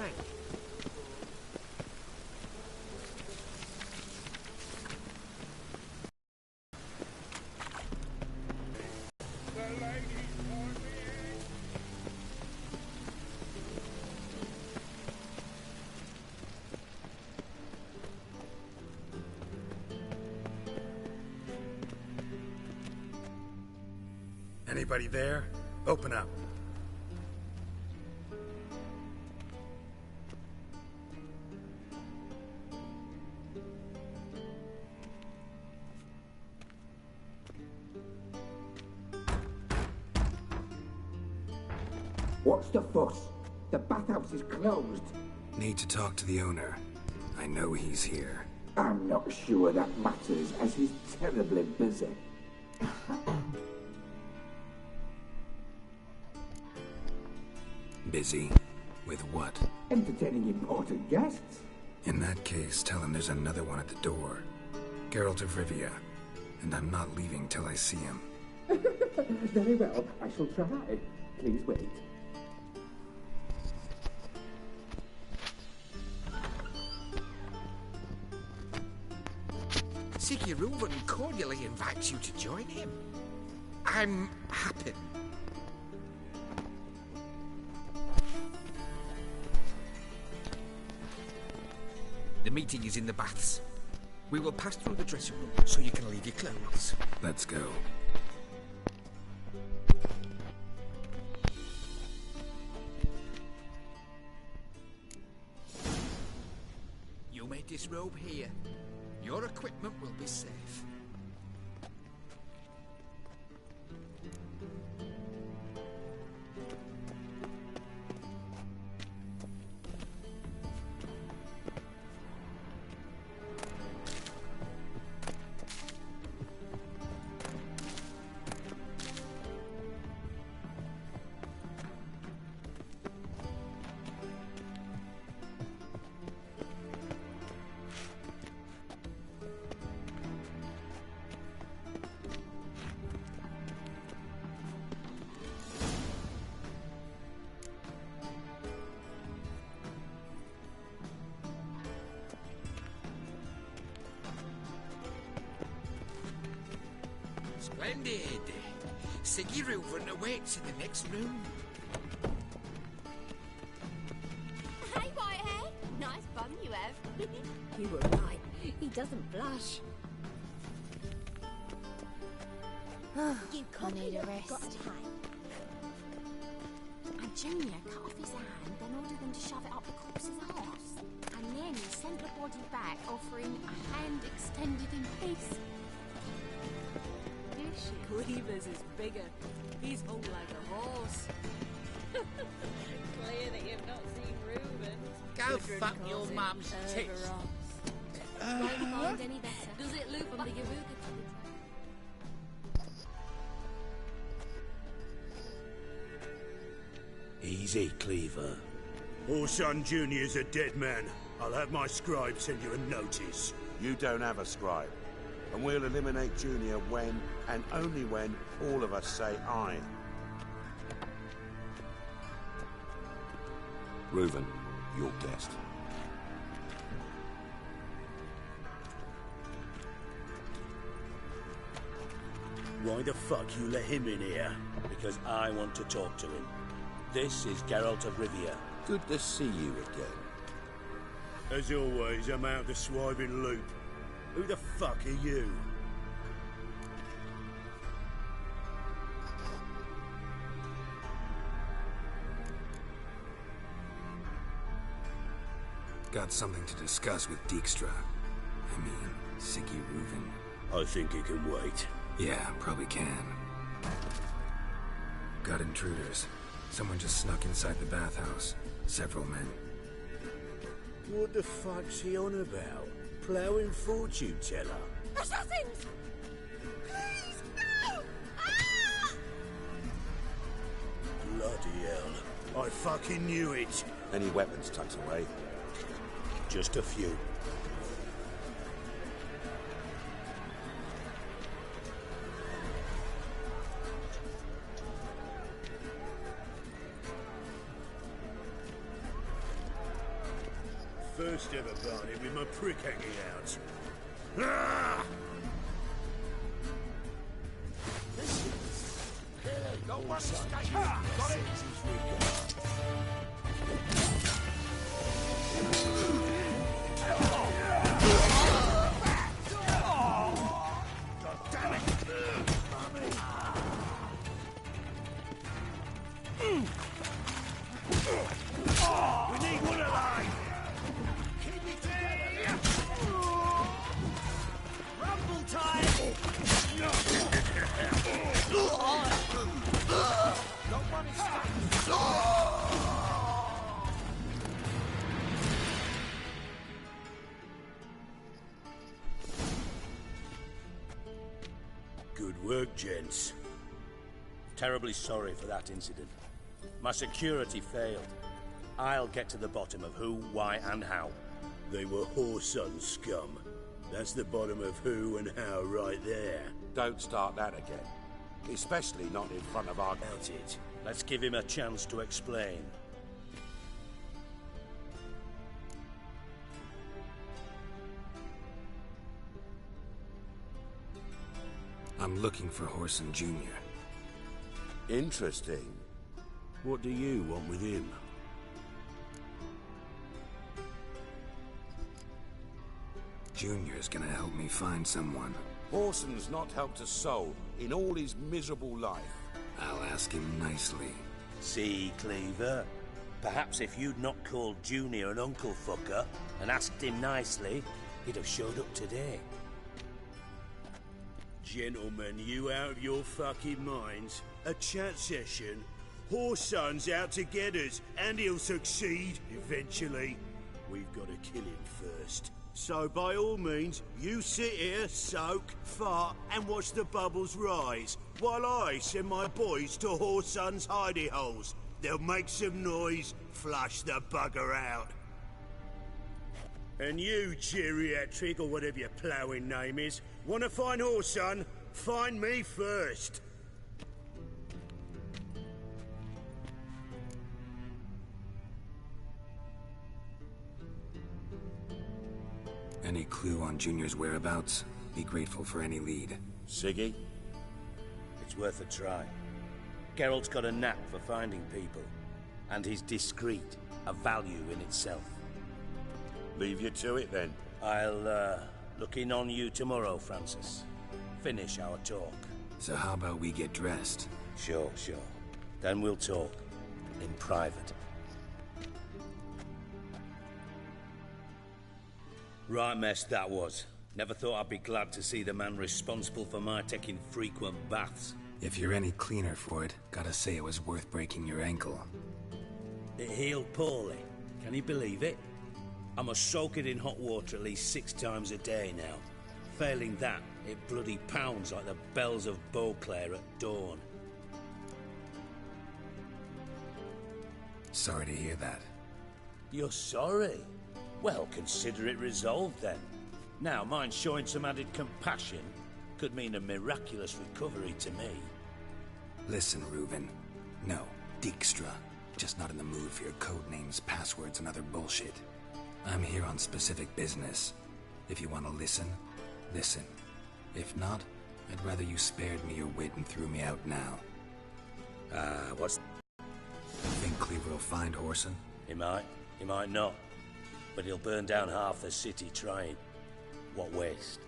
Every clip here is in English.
way. Anybody there? Open up. What's the fuss? The bathhouse is closed. Need to talk to the owner. I know he's here. I'm not sure that matters, as he's terribly busy. Busy? With what? Entertaining important guests. In that case, tell him there's another one at the door. Geralt of Rivia. And I'm not leaving till I see him. Very well, I shall try. Please wait. Sigiruvan cordially invites you to join him. I'm happy. The meeting is in the baths. We will pass through the dressing room so you can leave your clothes. Let's go. You may disrobe here. Your equipment will be safe. Splendid. Sigiruvan awaits in the next room. Hey, Whitehead. Nice bum you have. You were right. He doesn't blush. You I need a rest. got time. And Junior cut off his hand, then ordered them to shove it up the corpse's arse. And then he sent the body back, offering a hand extended in peace. Cleaver's is bigger. He's hung like a horse. Clear that you've not seen Reuben. Go Gudrun fuck calls your it mum's tits. Urberos. Won't find any better. Does it look from the Yaruga? Easy, Cleaver. Orson Jr.'s a dead man. I'll have my scribe send you a notice. You don't have a scribe. And we'll eliminate Junior when, and only when, all of us say aye. Reuven, your guest. Why the fuck you let him in here? Because I want to talk to him. This is Geralt of Rivia. Good to see you again. As always, I'm out the swiving loop. Who the fuck are you? Got something to discuss with Dijkstra. I mean, Sigiruvan. I think he can wait. Yeah, probably can. Got intruders. Someone just snuck inside the bathhouse. Several men. What the fuck's he on about? Ploughing fortune teller? Assassins! Please, no! Ah! Bloody hell. I fucking knew it. Any weapons tucked away? Just a few. First ever party with my prick hanging out. Ah! Don't want to escape. Got it? God damn it! We need one alive! Keep it together! Rumble time! Don't want to escape. Good work, gents. Terribly sorry for that incident. My security failed. I'll get to the bottom of who, why, and how. They were Whoreson scum. That's the bottom of who and how right there. Don't start that again. Especially not in front of our... About it. Let's give him a chance to explain. I'm looking for Whoreson Jr. Interesting. What do you want with him? Junior's gonna help me find someone. Whoreson's not helped a soul in all his miserable life. I'll ask him nicely. See, Cleaver? Perhaps if you'd not called Junior an uncle fucker and asked him nicely, he'd have showed up today. Gentlemen, you out of your fucking minds? A chat session? Whoreson's out to get us, and he'll succeed, eventually. We've got to kill him first. So by all means, you sit here, soak, fart, and watch the bubbles rise, while I send my boys to Whoreson's hidey holes. They'll make some noise, flush the bugger out. And you, geriatric, or whatever your ploughing name is, want to find Whoreson? Find me first. Any clue on Junior's whereabouts? Be grateful for any lead. Siggy? It's worth a try. Geralt's got a knack for finding people, and he's discreet, a value in itself. Leave you to it then. I'll, look in on you tomorrow, Francis. Finish our talk. So how about we get dressed? Sure. Then we'll talk. In private. Right mess that was. Never thought I'd be glad to see the man responsible for my taking frequent baths. If you're any cleaner for it, gotta say it was worth breaking your ankle. It healed poorly. Can you believe it? I must soak it in hot water at least 6 times a day now. Failing that, it bloody pounds like the bells of Beauclair at dawn. Sorry to hear that. You're sorry? Well, consider it resolved then. Now, mind showing some added compassion could mean a miraculous recovery to me. Listen, Reuben. No, Dijkstra. Just not in the mood for your code names, passwords, and other bullshit. I'm here on specific business. If you want to listen, listen. If not, I'd rather you spared me your wit and threw me out now. What's... Think Cleaver will find Whoreson? He might not. But he'll burn down half the city trying. What waste.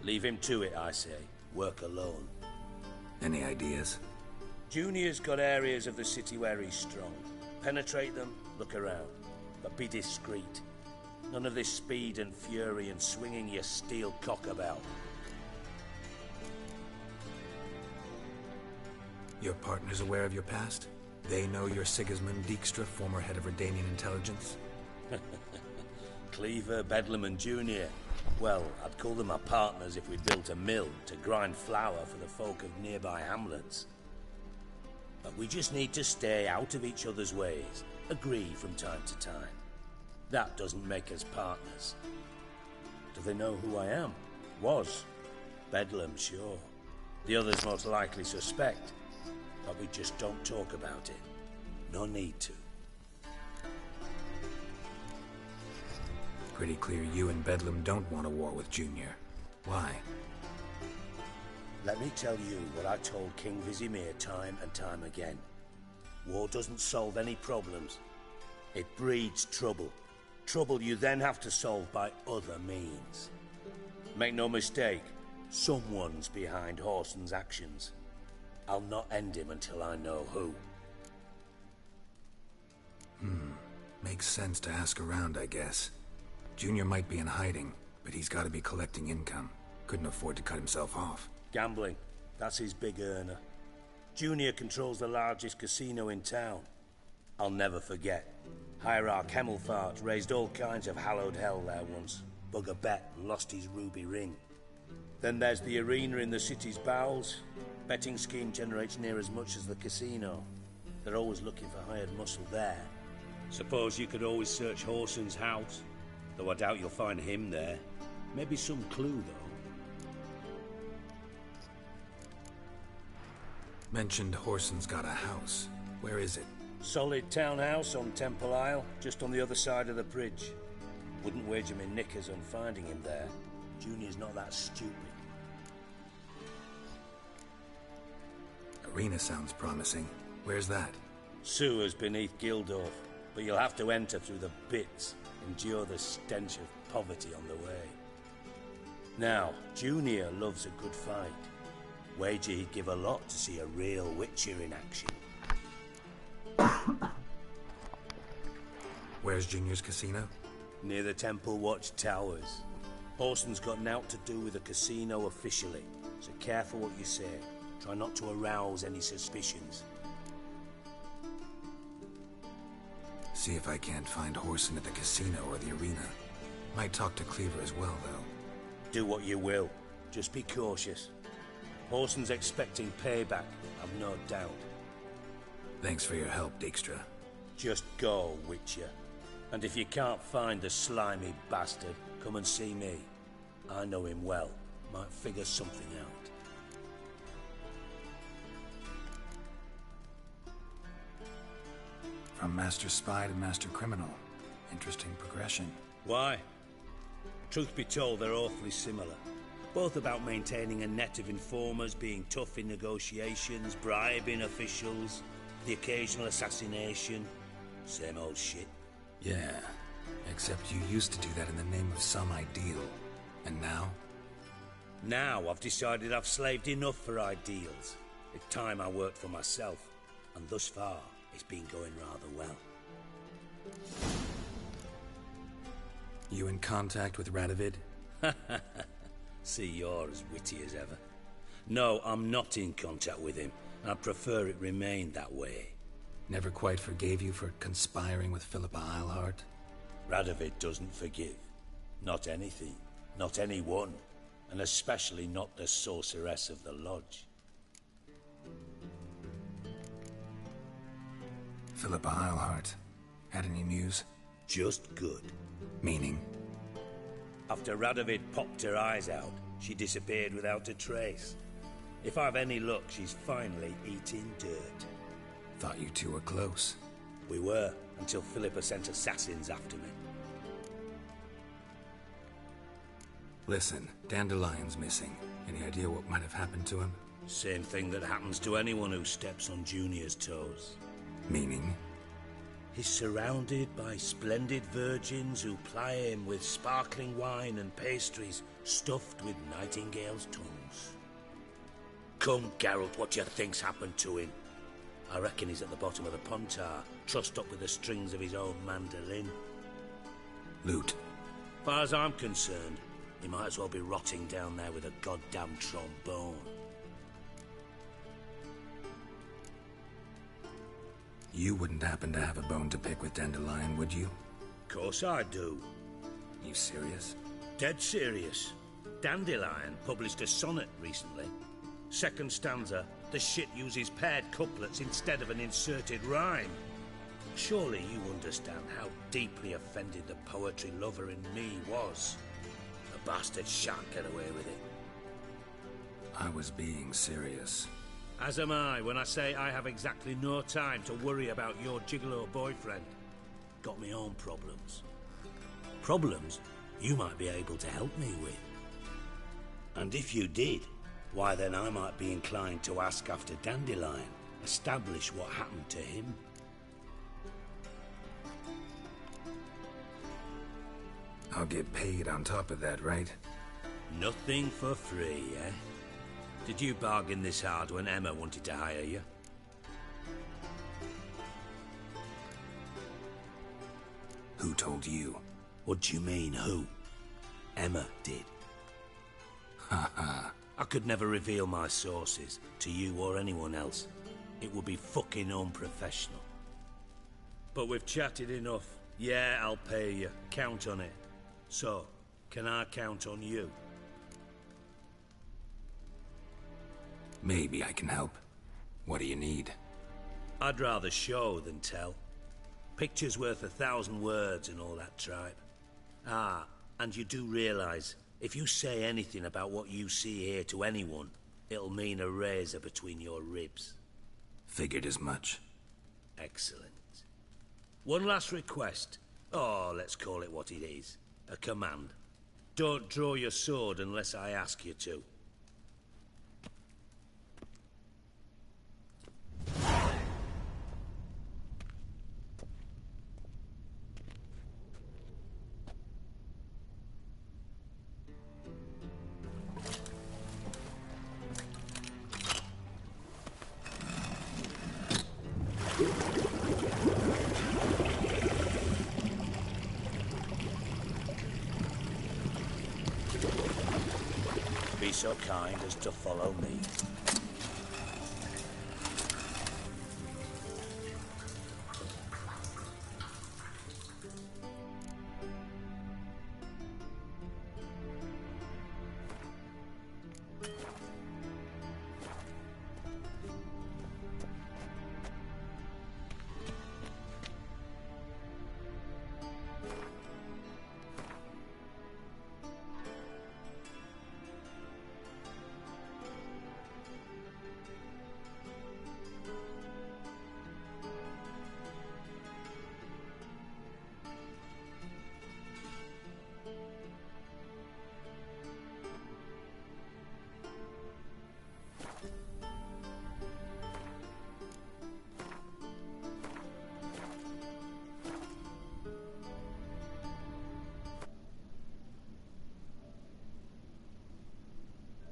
Leave him to it, I say. Work alone. Any ideas? Junior's got areas of the city where he's strong. Penetrate them, look around. But be discreet. None of this speed and fury and swinging your steel cock about. Your partner's aware of your past? They know you're Sigismund Dijkstra, former head of Redanian intelligence? Cleaver, Bedlam and Junior. Well, I'd call them our partners if we'd built a mill to grind flour for the folk of nearby hamlets. But we just need to stay out of each other's ways, agree from time to time. That doesn't make us partners. Do they know who I am? Was. Bedlam, sure. The others most likely suspect, but we just don't talk about it. No need to. Pretty clear you and Bedlam don't want a war with Junior. Why? Let me tell you what I told King Vizimir time and time again. War doesn't solve any problems. It breeds trouble. Trouble you then have to solve by other means. Make no mistake, someone's behind Whoreson's actions. I'll not end him until I know who. Makes sense to ask around, I guess. Junior might be in hiding, but he's got to be collecting income. Couldn't afford to cut himself off. Gambling. That's his big earner. Junior controls the largest casino in town. I'll never forget. Hierarch Hemmelfart raised all kinds of hallowed hell there once. Bugger bet and lost his ruby ring. Then there's the arena in the city's bowels. Betting scheme generates near as much as the casino. They're always looking for hired muscle there. Suppose you could always search Whoreson's house. Though I doubt you'll find him there. Maybe some clue, though. Mentioned Whoreson's got a house. Where is it? Solid townhouse on Temple Isle, just on the other side of the bridge. Wouldn't wager me knickers on finding him there. Junior's not that stupid. Arena sounds promising. Where's that? Sewers beneath Gildorf, but you'll have to enter through the bits, endure the stench of poverty on the way. Now, Junior loves a good fight. Wager he'd give a lot to see a real Witcher in action. Where's Junior's casino? Near the Temple Watch Towers. Whoreson's got naught to do with the casino officially, so careful what you say. Try not to arouse any suspicions. See if I can't find Whoreson at the casino or the arena. Might talk to Cleaver as well, though. Do what you will. Just be cautious. Whoreson's expecting payback, I've no doubt. Thanks for your help, Dijkstra. Just go, Witcher. And if you can't find the slimy bastard, come and see me. I know him well. Might figure something out. From Master Spy to Master Criminal. Interesting progression. Why? Truth be told, they're awfully similar. Both about maintaining a net of informers, being tough in negotiations, bribing officials, the occasional assassination. Same old shit. Yeah, except you used to do that in the name of some ideal. And now? Now I've decided I've slaved enough for ideals. It's time I worked for myself. And thus far, it's been going rather well. You in contact with Radovid? See, you're as witty as ever. No, I'm not in contact with him. I'd prefer it remained that way. Never quite forgave you for conspiring with Philippa Eilhart? Radovid doesn't forgive. Not anything. Not anyone. And especially not the sorceress of the Lodge. Philippa Eilhart. Had any news? Just good. Meaning? After Radovid popped her eyes out, she disappeared without a trace. If I've any luck, she's finally eating dirt. Thought you two were close. We were, until Philippa sent assassins after me. Listen, Dandelion's missing. Any idea what might have happened to him? Same thing that happens to anyone who steps on Junior's toes. Meaning? He's surrounded by splendid virgins who ply him with sparkling wine and pastries stuffed with nightingales' tongues. Come, Geralt, what do you think's happened to him? I reckon he's at the bottom of the Pontar, trussed up with the strings of his own mandolin. Loot. Far as I'm concerned, he might as well be rotting down there with a goddamn trombone. You wouldn't happen to have a bone to pick with Dandelion, would you? Course I do. You serious? Dead serious. Dandelion published a sonnet recently. Second stanza, the shit uses paired couplets instead of an inserted rhyme. Surely you understand how deeply offended the poetry lover in me was. The bastard shan't get away with it. I was being serious. As am I when I say I have exactly no time to worry about your gigolo boyfriend. Got me own problems. Problems you might be able to help me with. And if you did, why then I might be inclined to ask after Dandelion, establish what happened to him. I'll get paid on top of that, right? Nothing for free, eh? Did you bargain this hard when Emma wanted to hire you? Who told you? What do you mean, who? Emma did. Haha. I could never reveal my sources to you or anyone else. It would be fucking unprofessional. But we've chatted enough. Yeah, I'll pay you. Count on it. So, can I count on you? Maybe I can help. What do you need? I'd rather show than tell. Picture's worth 1,000 words and all that tripe. Ah, and you do realize, if you say anything about what you see here to anyone, it'll mean a razor between your ribs. Figured as much. Excellent. One last request. Oh, let's call it what it is. A command. Don't draw your sword unless I ask you to. Be so kind as to follow me.